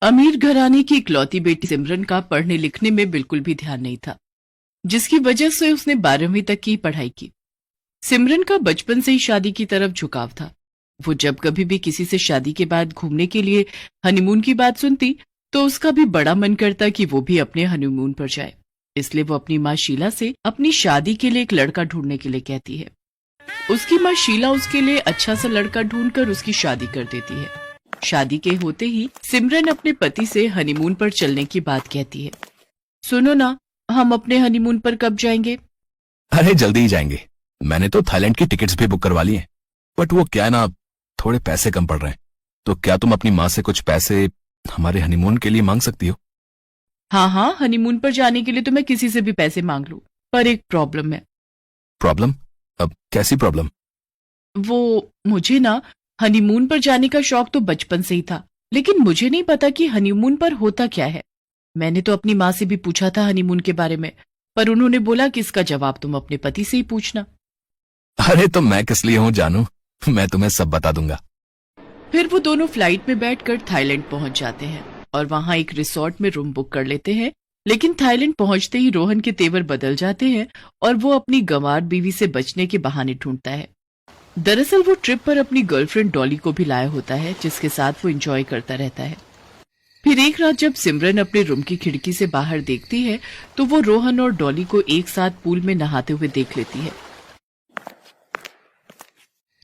अमीर घराने की इकलौती बेटी सिमरन का पढ़ने लिखने में बिल्कुल भी ध्यान नहीं था, जिसकी वजह से उसने 12वीं तक की पढ़ाई की। सिमरन का बचपन से ही शादी की तरफ झुकाव था। वो जब कभी भी किसी से शादी के बाद घूमने के लिए हनीमून की बात सुनती तो उसका भी बड़ा मन करता कि वो भी अपने हनीमून पर जाए। इसलिए वो अपनी माँ शीला से अपनी शादी के लिए एक लड़का ढूंढने के लिए कहती है। उसकी माँ शीला उसके लिए अच्छा सा लड़का ढूंढकर उसकी शादी कर देती है। शादी के होते ही सिमरन अपने पति से हनीमून पर चलने की बात कहती है। सुनो ना, हम अपने हनीमून पर कब जाएंगे? अरे जल्दी ही जाएंगे। मैंने तो थाईलैंड की टिकट्स भी बुक करवा ली हैं। बट वो क्या है ना, थोड़े पैसे कम पड़ रहे हैं। तो क्या तुम अपनी माँ से कुछ पैसे हमारे हनीमून के लिए मांग सकती हो? हाँ, हनीमून पर जाने के लिए तो मैं किसी से भी पैसे मांग लूं, पर एक प्रॉब्लम है। प्रॉब्लम? अब कैसी प्रॉब्लम? वो मुझे ना हनीमून पर जाने का शौक तो बचपन से ही था, लेकिन मुझे नहीं पता कि हनीमून पर होता क्या है। मैंने तो अपनी माँ से भी पूछा था हनीमून के बारे में, पर उन्होंने बोला कि इसका जवाब तुम अपने पति से ही पूछना। अरे तो मैं किस लिए हूँ जानू, मैं तुम्हें सब बता दूंगा। फिर वो दोनों फ्लाइट में बैठकर थाईलैंड पहुंच जाते हैं और वहां एक रिसोर्ट में रूम बुक कर लेते हैं। लेकिन थाईलैंड पहुंचते ही रोहन के तेवर बदल जाते हैं और वो अपनी गंवार बीवी से बचने के बहाने ढूंढता है। दरअसल वो ट्रिप पर अपनी गर्लफ्रेंड डॉली को भी लाया होता है, जिसके साथ वो एंजॉय करता रहता है। फिर एक रात जब सिमरन अपने रूम की खिड़की से बाहर देखती है तो वो रोहन और डॉली को एक साथ पूल में नहाते हुए देख लेती है।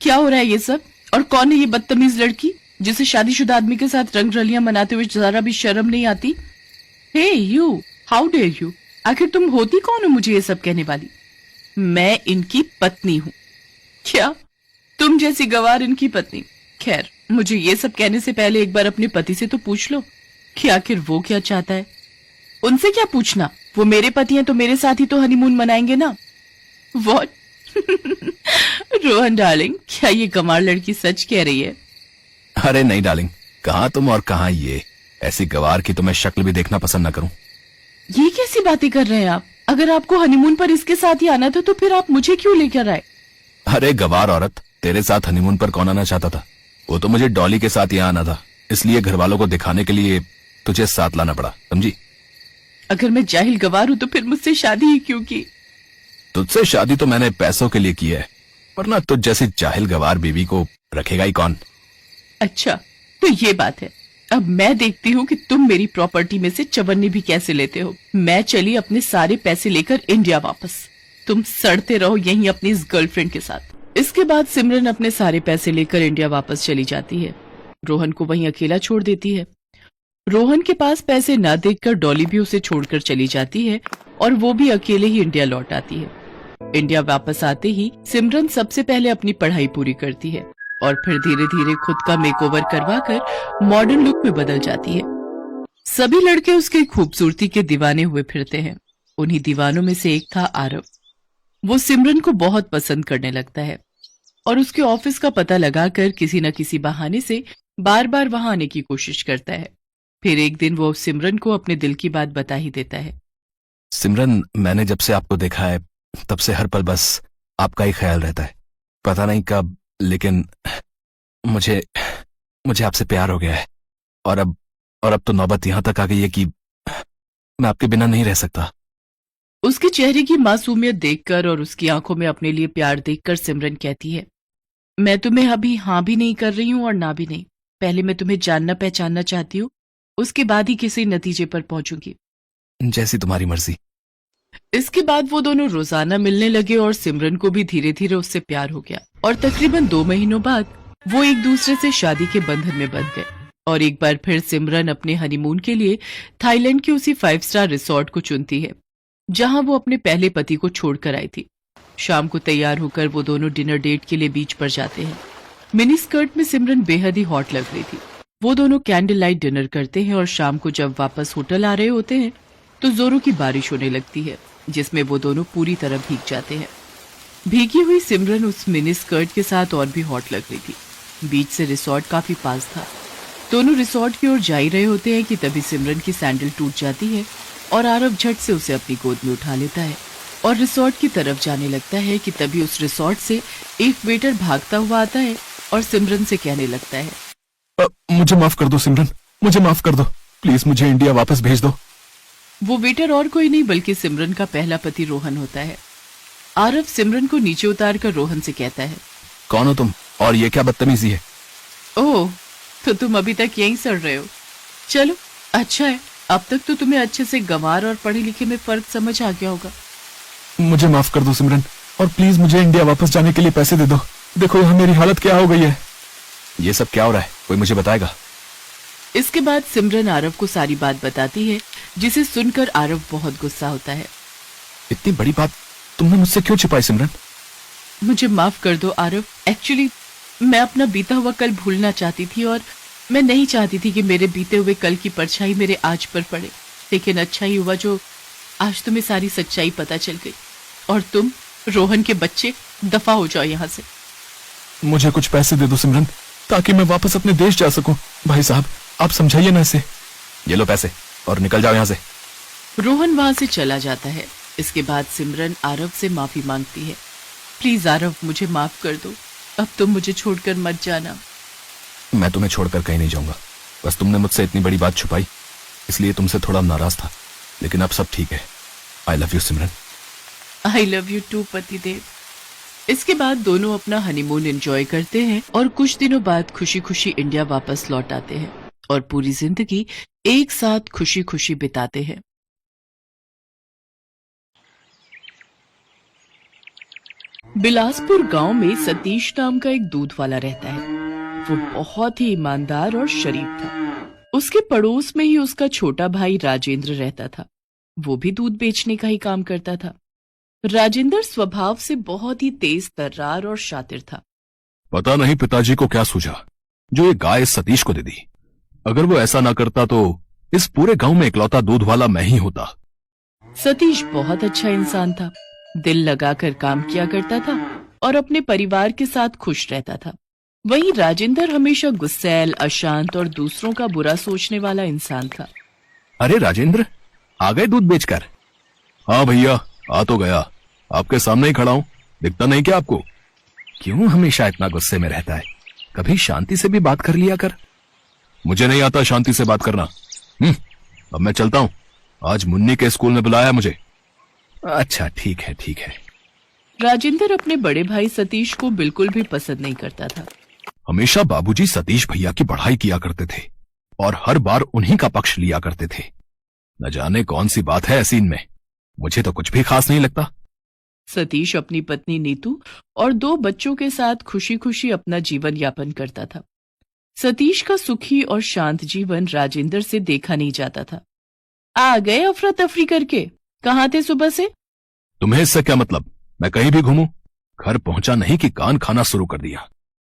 क्या हो रहा है ये सब? और कौन है ये बदतमीज लड़की जिसे शादीशुदा आदमी के साथ रंग रलियां मनाते हुए जरा भी शर्म नहीं आती? हे यू, हाउ डेयर यू! आखिर तुम होती कौन हो मुझे ये सब कहने वाली? मैं इनकी पत्नी हूँ। क्या? तुम जैसी गवार इनकी पत्नी? खैर, मुझे ये सब कहने से पहले एक बार अपने पति से तो पूछ लो कि आखिर वो क्या चाहता है। उनसे क्या पूछना, वो मेरे पति हैं तो मेरे साथ ही तो हनीमून मनाएंगे ना। वॉट? रोहन डार्लिंग, क्या ये गंवार लड़की सच कह रही है? अरे नहीं डार्लिंग, कहाँ तुम और कहाँ ये। ऐसी गवार की तो मैं शक्ल भी देखना पसंद न करूं। ये कैसी बातें कर रहे हैं आप? अगर आपको हनीमून पर इसके साथ ही आना था तो फिर आप मुझे क्यों लेकर आए? अरे गवार औरत, तेरे साथ हनीमून पर कौन आना चाहता था? वो तो मुझे डॉली के साथ यहाँ आना था, इसलिए घर वालों को दिखाने के लिए तुझे साथ लाना पड़ा, समझी? अगर मैं जाहिल गवार हूँ तो फिर मुझसे शादी ही क्यों की? तुझसे शादी तो मैंने पैसों के लिए की है, वरना तुझ जैसी जाहिल गवार बीवी को रखेगा ही कौन? अच्छा, तो ये बात है। अब मैं देखती हूँ कि तुम मेरी प्रॉपर्टी में से चवन्नी भी कैसे लेते हो। मैं चली अपने सारे पैसे लेकर इंडिया वापस। तुम सड़ते रहो यहीं अपनी इस गर्लफ्रेंड के साथ। इसके बाद सिमरन अपने सारे पैसे लेकर इंडिया वापस चली जाती है। रोहन को वहीं अकेला छोड़ देती है। रोहन के पास पैसे न देखकर डॉली भी उसे छोड़कर चली जाती है और वो भी अकेले ही इंडिया लौट आती है। इंडिया वापस आते ही सिमरन सबसे पहले अपनी पढ़ाई पूरी करती है और फिर धीरे धीरे खुद का मेकओवर करवाकर मॉडर्न लुक में बदल जाती है। सभी लड़के उसकी खूबसूरती के दीवाने हुए फिरते हैं। उन्हीं दीवानों में से एक था आरव। वो सिमरन को बहुत पसंद करने लगता है और उसके ऑफिस का पता लगाकर किसी न किसी बहाने से बार बार वहां आने की कोशिश करता है। फिर एक दिन वो सिमरन को अपने दिल की बात बता ही देता है। सिमरन, मैंने जब से आपको देखा है तब से हर पल बस आपका ही ख्याल रहता है। पता नहीं कब, लेकिन मुझे मुझे आपसे प्यार हो गया है। और अब तो नौबत यहां तक आ गई है कि मैं आपके बिना नहीं रह सकता। उसके चेहरे की मासूमियत देखकर और उसकी आंखों में अपने लिए प्यार देखकर सिमरन कहती है, मैं तुम्हें अभी हाँ भी नहीं कर रही हूँ और ना भी नहीं। पहले मैं तुम्हें जानना पहचानना चाहती हूँ, उसके बाद ही किसी नतीजे पर पहुंचूंगी। जैसी तुम्हारी मर्जी। इसके बाद वो दोनों रोजाना मिलने लगे और सिमरन को भी धीरे धीरे उससे प्यार हो गया और तकरीबन 2 महीनों बाद वो एक दूसरे से शादी के बंधन में बंध गए। और एक बार फिर सिमरन अपने हनीमून के लिए थाईलैंड के उसी 5 स्टार रिसोर्ट को चुनती है जहां वो अपने पहले पति को छोड़कर आई थी। शाम को तैयार होकर वो दोनों डिनर डेट के लिए बीच पर जाते हैं। मिनी स्कर्ट में सिमरन बेहद ही हॉट लग रही थी। वो दोनों कैंडल लाइट डिनर करते हैं और शाम को जब वापस होटल आ रहे होते हैं तो जोरों की बारिश होने लगती है, जिसमें वो दोनों पूरी तरह भीग जाते हैं। भीगी हुई सिमरन उस मिनी स्कर्ट के साथ और भी हॉट लग रही थी। बीच से रिसोर्ट काफी पास था। दोनों रिसोर्ट की ओर जा ही रहे होते हैं कि तभी सिमरन की सैंडल टूट जाती है और आरव झट से उसे अपनी गोद में उठा लेता है और रिसोर्ट की तरफ जाने लगता है कि तभी उस रिसोर्ट से एक वेटर भागता हुआ आता है और सिमरन से कहने लगता है, मुझे माफ कर दो सिमरन, मुझे माफ कर दो। प्लीज मुझे इंडिया वापस भेज दो। वो वेटर और कोई नहीं बल्कि सिमरन का पहला पति रोहन होता है। आरव सिमरन को नीचे उतार कर रोहन से कहता है, कौन हो तुम और ये क्या बदतमीजी है? ओह, तो तुम अभी तक यहीं सड़ रहे हो। चलो अच्छा है, अब तक तो तुम्हें अच्छे से गंवार और पढ़े लिखे में फर्क समझ आ गया होगा। मुझे माफ कर दो सिमरन, और प्लीज मुझे इंडिया वापस जाने के लिए पैसे दे दो। देखो यहाँ मेरी हालत क्या हो गई है। ये सब क्या हो रहा है, कोई मुझे बताएगा? इसके बाद सिमरन आरव को सारी बात बताती है, जिसे सुनकर आरव बहुत गुस्सा होता है। इतनी बड़ी बात तुमने मुझसे क्यों छिपाई सिमरन? मुझे माफ कर दो आरव, एक्चुअली मैं अपना बीता हुआ कल भूलना चाहती थी और मैं नहीं चाहती थी कि मेरे बीते हुए कल की परछाई मेरे आज पर पड़े। लेकिन अच्छा ही हुआ जो आज तुम्हें सारी सच्चाई पता चल गई। और तुम रोहन के बच्चे दफा हो जाओ यहाँ से। मुझे कुछ पैसे दे दो सिमरन, ताकि मैं वापस अपने देश जा सकूं। भाई साहब आप समझाइए ना इसे। ये लो पैसे और निकल जाओ यहाँ से। रोहन वहां से चला जाता है। इसके बाद सिमरन आरव से माफी मांगती है। प्लीज आरव, मुझे माफ कर दो, अब तुम मुझे छोड़कर मत जाना। मैं तुम्हें छोड़कर कहीं नहीं जाऊंगा, बस तुमने मुझसे इतनी बड़ी बात छुपाई, इसलिए तुमसे थोड़ा नाराज था, लेकिन अब सब ठीक है। I love you Simran. I love you too पतिदेव। इसके बाद दोनों अपना हनीमून एंजॉय करते हैं और कुछ दिनों बाद खुशी खुशी इंडिया वापस लौट आते हैं और पूरी जिंदगी एक साथ खुशी खुशी बिताते हैं। बिलासपुर गांव में सतीश नाम का एक दूध वाला रहता है। वो बहुत ही ईमानदार और शरीफ था। उसके पड़ोस में ही उसका छोटा भाई राजेंद्र रहता था। वो भी दूध बेचने का ही काम करता था। राजेंद्र स्वभाव से बहुत ही तेज तर्रार और शातिर था। पता नहीं पिताजी को क्या सूझा जो ये गाय सतीश को दे दी। अगर वो ऐसा ना करता तो इस पूरे गांव में इकलौता दूध वाला मैं ही होता। सतीश बहुत अच्छा इंसान था। दिल लगाकर काम किया करता था और अपने परिवार के साथ खुश रहता था। वहीं राजेंद्र हमेशा गुस्सैल, अशांत और दूसरों का बुरा सोचने वाला इंसान था। अरे राजेंद्र, आ गए दूध बेचकर? हाँ भैया, आ तो गया, आपके सामने ही खड़ा हूँ। दिखता नहीं क्या आपको? क्यों हमेशा इतना गुस्से में रहता है? कभी शांति से भी बात कर लिया कर। मुझे नहीं आता शांति से बात करना। अब मैं चलता हूँ, आज मुन्नी के स्कूल में बुलाया मुझे। अच्छा ठीक है ठीक है। राजेंद्र अपने बड़े भाई सतीश को बिल्कुल भी पसंद नहीं करता था। हमेशा बाबूजी सतीश भैया की बढ़ाई किया करते थे और हर बार उन्हीं का पक्ष लिया करते थे। न जाने कौन सी बात है ऐसी इनमें, मुझे तो कुछ भी खास नहीं लगता। सतीश अपनी पत्नी नीतू और 2 बच्चों के साथ खुशी खुशी अपना जीवन यापन करता था। सतीश का सुखी और शांत जीवन राजेंद्र से देखा नहीं जाता था। आ गए अफरा तफरी करके? कहाँ थे सुबह से? तुम्हें इससे क्या मतलब? मैं कहीं भी घूमूं, घर पहुंचा नहीं कि कान खाना शुरू कर दिया।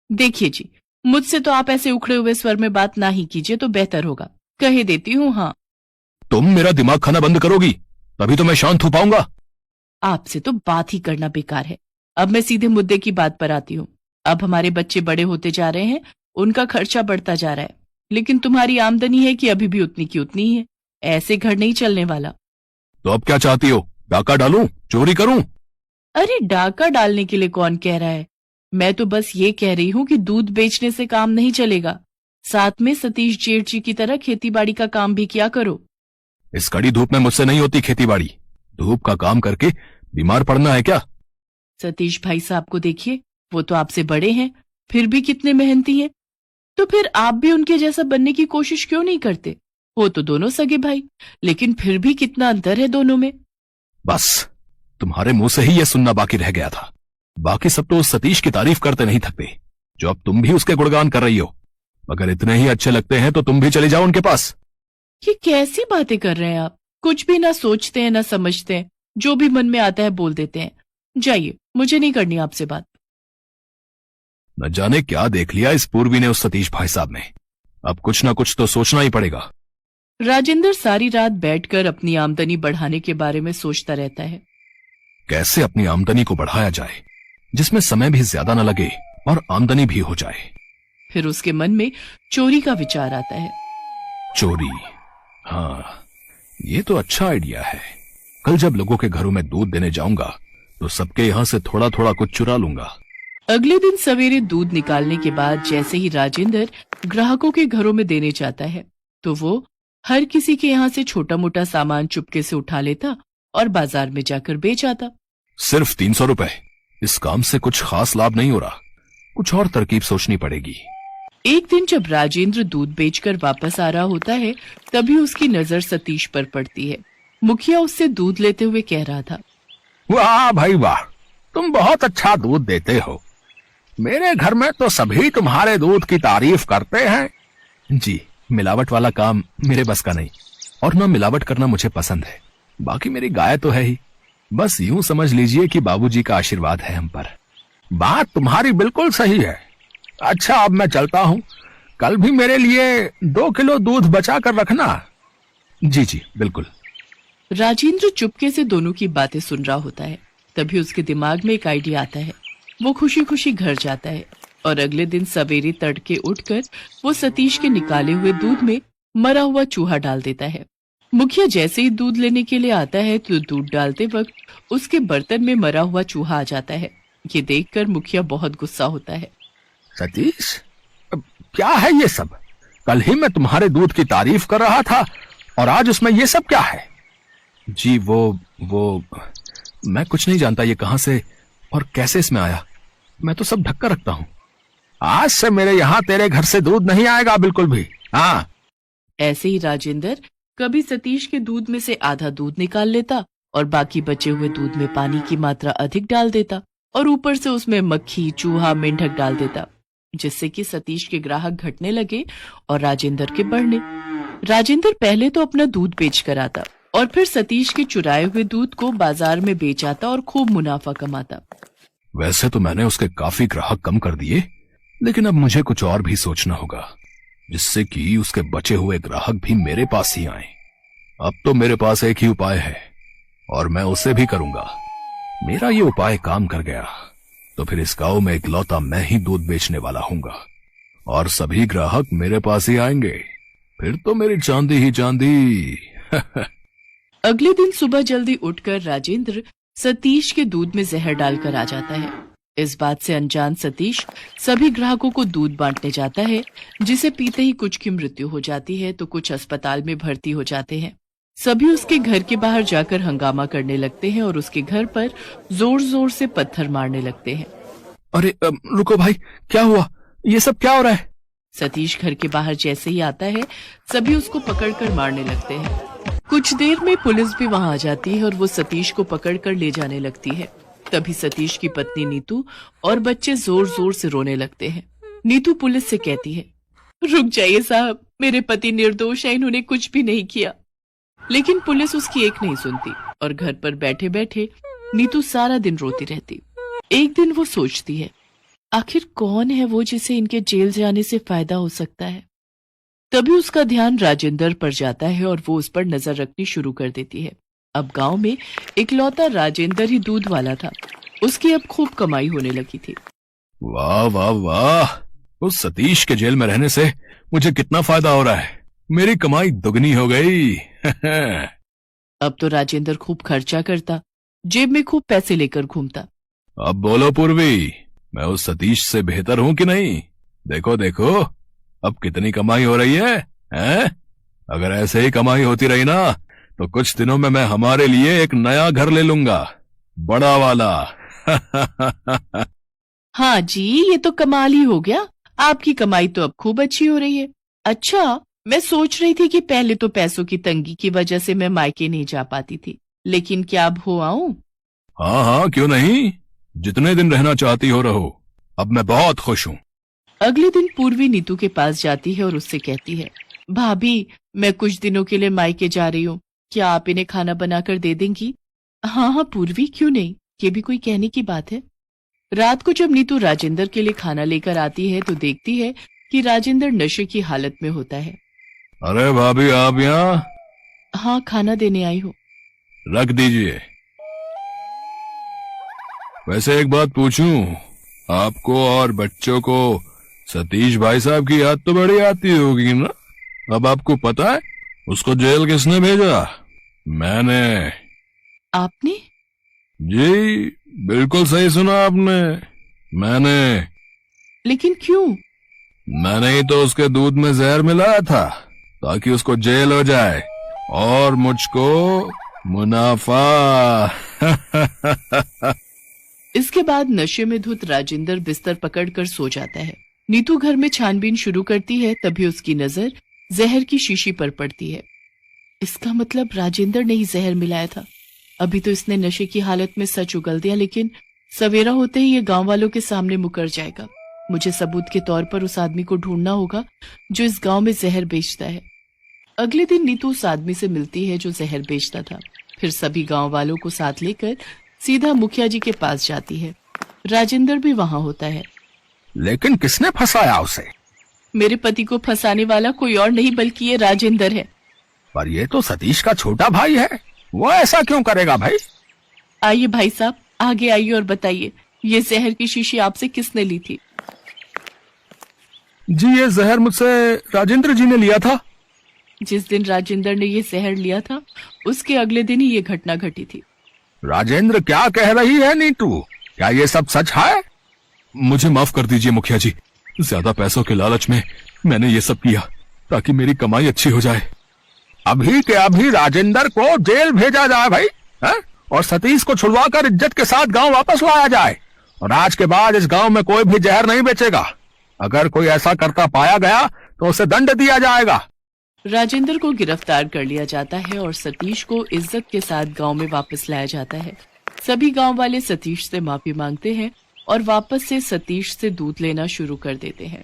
देखिए जी, मुझसे तो आप ऐसे उखड़े हुए स्वर में बात ना ही कीजिए तो बेहतर होगा। कह देती हूँ। हाँ, तुम मेरा दिमाग खाना बंद करोगी तभी तो मैं शांत हो पाऊंगा। आपसे तो बात ही करना बेकार है। अब मैं सीधे मुद्दे की बात पर आती हूँ। अब हमारे बच्चे बड़े होते जा रहे हैं, उनका खर्चा बढ़ता जा रहा है, लेकिन तुम्हारी आमदनी है कि अभी भी उतनी की उतनी ही है। ऐसे घर नहीं चलने वाला। तो अब क्या चाहती हो? डाका डालूं, चोरी करूं? अरे डाका डालने के लिए कौन कह रहा है? मैं तो बस ये कह रही हूँ कि दूध बेचने से काम नहीं चलेगा। साथ में सतीश जेठ जी की तरह खेतीबाड़ी का काम भी किया करो। इस कड़ी धूप में मुझसे नहीं होती खेतीबाड़ी। धूप का काम करके बीमार पड़ना है क्या? सतीश भाई साहब को देखिए, वो तो आपसे बड़े हैं, फिर भी कितने मेहनती हैं। तो फिर आप भी उनके जैसा बनने की कोशिश क्यों नहीं करते? वो तो दोनों सगे भाई, लेकिन फिर भी कितना अंतर है दोनों में। बस तुम्हारे मुंह से ही यह सुनना बाकी रह गया था। बाकी सब तो उस सतीश की तारीफ करते नहीं थकते, जो अब तुम भी उसके गुणगान कर रही हो। अगर इतने ही अच्छे लगते हैं तो तुम भी चले जाओ उनके पास। ये कैसी बातें कर रहे हैं आप? कुछ भी ना सोचते हैं ना समझते हैं, जो भी मन में आता है बोल देते हैं। जाइए, मुझे नहीं करनी आपसे बात। न जाने क्या देख लिया इस पूर्वी ने उस सतीश भाई साहब में। अब कुछ ना कुछ तो सोचना ही पड़ेगा। राजेंद्र सारी रात बैठकर अपनी आमदनी बढ़ाने के बारे में सोचता रहता है। कैसे अपनी आमदनी को बढ़ाया जाए जिसमें समय भी ज्यादा न लगे और आमदनी भी हो जाए। फिर उसके मन में चोरी का विचार आता है। चोरी? हाँ, ये तो अच्छा आइडिया है। कल जब लोगों के घरों में दूध देने जाऊंगा तो सबके यहाँ से थोड़ा थोड़ा कुछ चुरा लूंगा। अगले दिन सवेरे दूध निकालने के बाद जैसे ही राजेंद्र ग्राहकों के घरों में देने जाता है तो वो हर किसी के यहाँ से छोटा मोटा सामान चुपके से उठा लेता और बाजार में जाकर बेच आता। सिर्फ 300 रुपए? इस काम से कुछ खास लाभ नहीं हो रहा, कुछ और तरकीब सोचनी पड़ेगी। एक दिन जब राजेंद्र दूध बेचकर वापस आ रहा होता है, तभी उसकी नजर सतीश पर पड़ती है। मुखिया उससे दूध लेते हुए कह रहा था, वाह भाई वाह, तुम बहुत अच्छा दूध देते हो। मेरे घर में तो सभी तुम्हारे दूध की तारीफ करते हैं। जी, मिलावट वाला काम मेरे बस का नहीं, और न मिलावट करना मुझे पसंद है। बाकी मेरी गाय तो है ही, बस यूं समझ लीजिए कि बाबूजी का आशीर्वाद है हम पर। बात तुम्हारी बिल्कुल सही है। अच्छा, अब मैं चलता हूँ, कल भी मेरे लिए 2 किलो दूध बचा कर रखना। जी जी बिल्कुल। राजेंद्र चुपके से दोनों की बातें सुन रहा होता है। तभी उसके दिमाग में एक आइडिया आता है। वो खुशी खुशी घर जाता है और अगले दिन सवेरे तड़के उठकर वो सतीश के निकाले हुए दूध में मरा हुआ चूहा डाल देता है। मुखिया जैसे ही दूध लेने के लिए आता है तो दूध डालते वक्त उसके बर्तन में मरा हुआ चूहा आ जाता है। ये देखकर मुखिया बहुत गुस्सा होता है। सतीश, क्या है ये सब? कल ही मैं तुम्हारे दूध की तारीफ कर रहा था और आज उसमें ये सब क्या है? जी वो मैं कुछ नहीं जानता ये कहां से और कैसे इसमें आया। मैं तो सब ढक कर रखता हूँ। आज से मेरे यहाँ तेरे घर से दूध नहीं आएगा बिल्कुल भी। हाँ। ऐसे ही राजेंद्र कभी सतीश के दूध में से आधा दूध निकाल लेता और बाकी बचे हुए दूध में पानी की मात्रा अधिक डाल देता और ऊपर से उसमें मक्खी, चूहा, मेंढक डाल देता, जिससे कि सतीश के ग्राहक घटने लगे और राजेंद्र के बढ़ने। राजेंद्र पहले तो अपना दूध बेच कर आता और फिर सतीश के चुराए हुए दूध को बाजार में बेच आता और खूब मुनाफा कमाता। वैसे तो मैंने उसके काफी ग्राहक कम कर दिए, लेकिन अब मुझे कुछ और भी सोचना होगा, जिससे कि उसके बचे हुए ग्राहक भी मेरे पास ही आए। अब तो मेरे पास एक ही उपाय है और मैं उसे भी करूंगा। मेरा ये उपाय काम कर गया तो फिर इस गांव में इकलौता मैं ही दूध बेचने वाला हूंगा और सभी ग्राहक मेरे पास ही आएंगे। फिर तो मेरी चांदी ही चांदी। अगले दिन सुबह जल्दी उठकर राजेंद्र सतीश के दूध में जहर डालकर आ जाता है। इस बात से अनजान सतीश सभी ग्राहकों को दूध बांटने जाता है, जिसे पीते ही कुछ की मृत्यु हो जाती है तो कुछ अस्पताल में भर्ती हो जाते हैं। सभी उसके घर के बाहर जाकर हंगामा करने लगते हैं और उसके घर पर जोर जोर से पत्थर मारने लगते हैं। अरे रुको भाई, क्या हुआ? ये सब क्या हो रहा है? सतीश घर के बाहर जैसे ही आता है सभी उसको पकड़कर मारने लगते हैं। कुछ देर में पुलिस भी वहां आ जाती है और वो सतीश को पकड़कर ले जाने लगती है। तभी सतीश की पत्नी नीतू और बच्चे जोर जोर से रोने लगते हैं। नीतू पुलिस से कहती है, रुक जाइए साहब, मेरे पति निर्दोष है, इन्होंने कुछ भी नहीं किया। लेकिन पुलिस उसकी एक नहीं सुनती और घर पर बैठे बैठे नीतू सारा दिन रोती रहती। एक दिन वो सोचती है, आखिर कौन है वो जिसे इनके जेल जाने से फायदा हो सकता है। तभी उसका ध्यान राजेंद्र पर जाता है और वो उस पर नजर रखनी शुरू कर देती है। अब गांव में इकलौता राजेंद्र ही दूध वाला था। उसकी अब खूब कमाई होने लगी थी। वाह वाह वाह, उस सतीश के जेल में रहने से मुझे कितना फायदा हो रहा है। मेरी कमाई दुगनी हो गई। अब तो राजेंद्र खूब खर्चा करता, जेब में खूब पैसे लेकर घूमता। अब बोलो पूर्वी, मैं उस सतीश से बेहतर हूं कि नहीं? देखो देखो अब कितनी कमाई हो रही है, हैं? अगर ऐसे ही कमाई होती रही ना तो कुछ दिनों में मैं हमारे लिए एक नया घर ले लूंगा, बड़ा वाला। हाँ जी, ये तो कमाल ही हो गया। आपकी कमाई तो अब खूब अच्छी हो रही है। अच्छा, मैं सोच रही थी कि पहले तो पैसों की तंगी की वजह से मैं मायके नहीं जा पाती थी, लेकिन क्या अब हो आऊं? हाँ हाँ, क्यों नहीं, जितने दिन रहना चाहती हो रहो, अब मैं बहुत खुश हूँ। अगले दिन पूर्वी नीतू के पास जाती है और उससे कहती है, भाभी मैं कुछ दिनों के लिए मायके जा रही हूँ, क्या आप इन्हें खाना बनाकर दे देंगी? हाँ हाँ पूर्वी, क्यों नहीं, ये भी कोई कहने की बात है। रात को जब नीतू राजेंद्र के लिए खाना लेकर आती है तो देखती है कि राजेंद्र नशे की हालत में होता है। अरे भाभी, आप यहाँ? हाँ, खाना देने आई हूँ। रख दीजिए। वैसे एक बात पूछूं, आपको और बच्चों को सतीश भाई साहब की याद तो बड़ी आती होगी ना? अब आपको पता है उसको जेल किसने भेजा? मैंने। आपने? जी बिल्कुल सही सुना आपने, मैंने। लेकिन क्यों? मैंने ही तो उसके दूध में जहर मिलाया था ताकि उसको जेल हो जाए और मुझको मुनाफा। इसके बाद नशे में धुत राजेंद्र बिस्तर पकड़कर सो जाता है। नीतू घर में छानबीन शुरू करती है, तभी उसकी नजर जहर की शीशी पर पड़ती है। इसका मतलब राजेंद्र ने ही जहर मिलाया था। अभी तो इसने नशे की हालत में सच उगल दिया, लेकिन सवेरा होते ही ये गांव वालों के सामने मुकर जाएगा। मुझे सबूत के तौर पर उस आदमी को ढूंढना होगा जो इस गांव में जहर बेचता है। अगले दिन नीतू उस आदमी से मिलती है जो जहर बेचता था। फिर सभी गांव वालों को साथ लेकर सीधा मुखिया जी के पास जाती है। राजेंद्र भी वहां होता है। लेकिन किसने फंसाया उसे? मेरे पति को फंसाने वाला कोई और नहीं बल्कि ये राजेंद्र है। पर ये तो सतीश का छोटा भाई है, वो ऐसा क्यों करेगा भाई? आइए भाई साहब, आगे आइए और बताइए, ये जहर की शीशी आपसे किसने ली थी? जी, ये जहर मुझसे राजेंद्र जी ने लिया था। जिस दिन राजेंद्र ने ये जहर लिया था उसके अगले दिन ही ये घटना घटी थी। राजेंद्र क्या कह रही है नीतू? क्या ये सब सच है? मुझे माफ कर दीजिए मुखिया जी, ज्यादा पैसों के लालच में मैंने ये सब किया ताकि मेरी कमाई अच्छी हो जाए। अभी के अभी राजेंद्र को जेल भेजा जाए भाई, है? और सतीश को छुड़वाकर इज्जत के साथ गांव वापस लाया जाए। और आज के बाद इस गांव में कोई भी जहर नहीं बेचेगा। अगर कोई ऐसा करता पाया गया तो उसे दंड दिया जाएगा। राजेंद्र को गिरफ्तार कर लिया जाता है और सतीश को इज्जत के साथ गांव में वापस लाया जाता है। सभी गांव वाले सतीश से माफी मांगते हैं और वापस से सतीश से दूध लेना शुरू कर देते हैं।